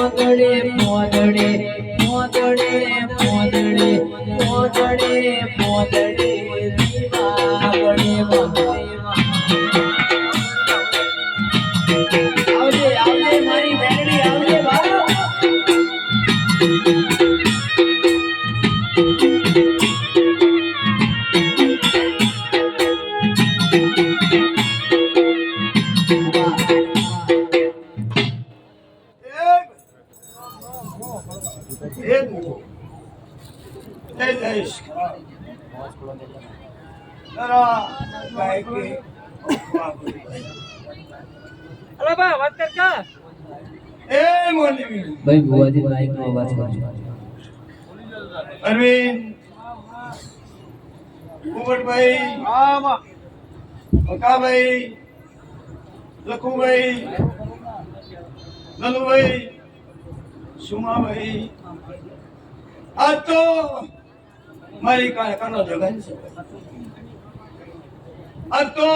મોદડે મોદડે મોદડે મોદડે મોદડે મોદડે દીવાવડે મોદડે આવજે આવજે મારી બેનડી આવજે બાળો ભાઈ ભુવાજી માઈક નો અવાજ કરજો અરવિંદ કુંવરભાઈ મકાભાઈ લખુભાઈ નલુભાઈ સુમાભાઈ આ તો મારી કાળકાનો જગન છે આ તો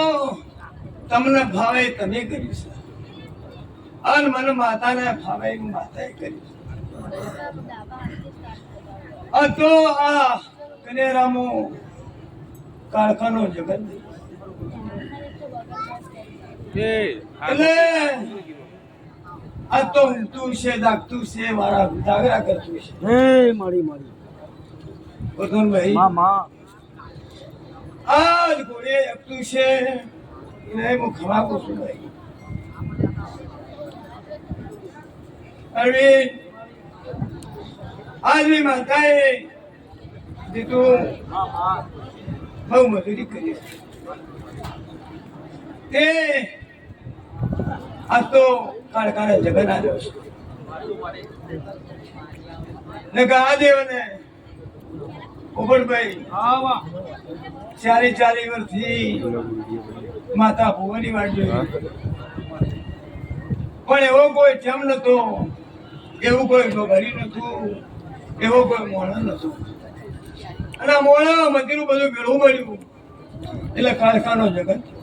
તમને ભાવે તમે કરી છે અન મને માતાને ભાવે માતાએ કરી આ તો આ કનેરામો કાળકાનો જગત એટલે આ તો ઊંઘતું છે જાગતું છે મારા જાગરા કરતું છે મારી મારી ભાઈ આજ ઘોડે એકતું છે એને હું ખવાકો છું ભાઈ અરવિંદ આજ મેં માતાએ દીધું બહુ મજૂરી કરી તે આ તો કાળકાને જગન આવ્યો છે ને ગહાદેવને ઉબરભાઈ 40 વર્ષથી માતા ભુવાની વાટ જોઈ પણ એવો કોઈ જમ નતો એવું કોઈ ભરી નતું એવો કોઈ મોણો નતો અને આ મોણા મંદિરનું બધું ભેળું મળ્યું એટલે કાળકાનો જગત